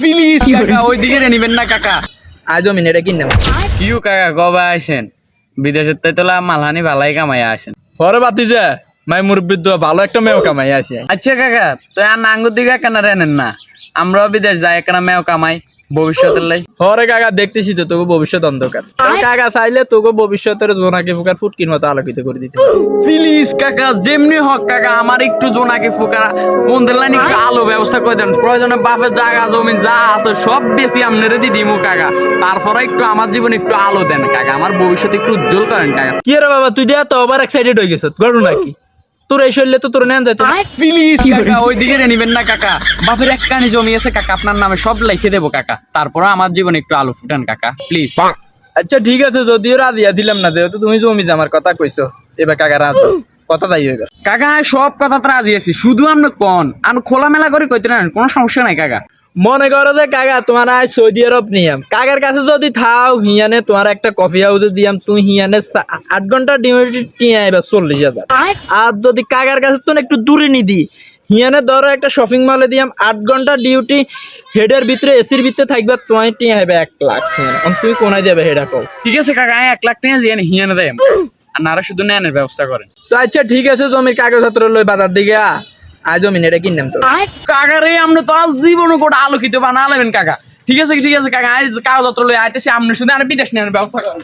Please কাকা ওইদিকে নিবেন না কাকা। আজ জমিন এটা কিনলাম। কিউ কাকা কবে আসেন? বিদেশের তো তোলা মালহানি ভালাই কামাই আসেন। পরে বাতি যা মাই মুরব্বী তো ভালো একটা মেয়ে কামাই আছে। আচ্ছা কাকা তো আর নাঙ্গুর দিকে কেন রেনেন না? আমরাও বিদেশ যাই একটা মেয়েও কামাই ভবিষ্যতের লাই। পরে কাকা দেখতেছি তো তোকে ভবিষ্যৎ অন্ধকার। কাকা চাইলে তোকে ভবিষ্যতের জোনাকি ফুকার ফুটকির মতো আলোকিত করে দিতে। প্লিজ কাকা যেমনি হোক কাকা আমার একটু জোনাকি ফুকা বন্ধের লাইন একটু আলো ব্যবস্থা করে দেন। প্রয়োজনে বাপের জায়গা জমি যা আছে সব বেশি আপনারে দিদিমু কাকা। তারপরে একটু আমার জীবনে একটু আলো দেন কাকা, আমার ভবিষ্যৎ একটু উজ্জ্বল করেন কাকা। কি রে বাবা তুই দিয়া তো আবার এক্সাইটেড হয়ে গেছ ঘটনা কি? তোর এই শরীরে তো তোর নেন যাইতো। প্লিজ কাকা ওইদিকে নিবেন না কাকা। বাপের এক কানি জমি আছে কাকা, আপনার নামে সব লিখে দেবো কাকা। তারপরে আমার জীবনে একটু আলো ফুটান কাকা প্লিজ। আচ্ছা ঠিক আছে, যদিও রাজিয়া দিলাম না, যেহেতু তুমি জমি জামার কথা কইছো এবার কাকা রাজি কথা তাই হইবে। কাকা সব কথা তো রাজি আছি, শুধু আপনি কন আমি খোলামেলা করে কইতে না কোনো সমস্যা নাই কাকা। মনে করো যে কাকা তোমার আজ সৌদি আরব নিয়াম, কাকার কাছে যদি থাও হিয়ানে তোমার একটা কফি হাউসে দিয়াম, তুমি হিয়ানে 8 ঘন্টা ডিউটি টিয়া এবার 40,000। আর যদি কাকার কাছে তো একটু দূরে নি দি হিয়ানে ধরো একটা শপিং মলে দিয়াম 8 ঘন্টা ডিউটি হেডের ভিতরে এসির ভিতরে থাকবে, তোমার টিয়া হবে 1 লাখ। তুমি কোনায় যাবে হেডা কও? ঠিক আছে কাকা 1 লাখ টাকা দিয়ে হিয়ানে দেয় আর নারা শুধু নেনের ব্যবস্থা করেন। তো আচ্ছা ঠিক আছে, জমির কাগজপত্র লই বাজার দিকে আজ জমিন এটা কিনলাম তো। কাকা রে আপনি তো আজ জীবন গোটা আলোকিত বানালেন কাকা। ঠিক আছে কাকা আজ কাগজপত্র লই আইতেছি, আপনি শুধু আর বিদেশ নেওয়ার ব্যবস্থা করেন।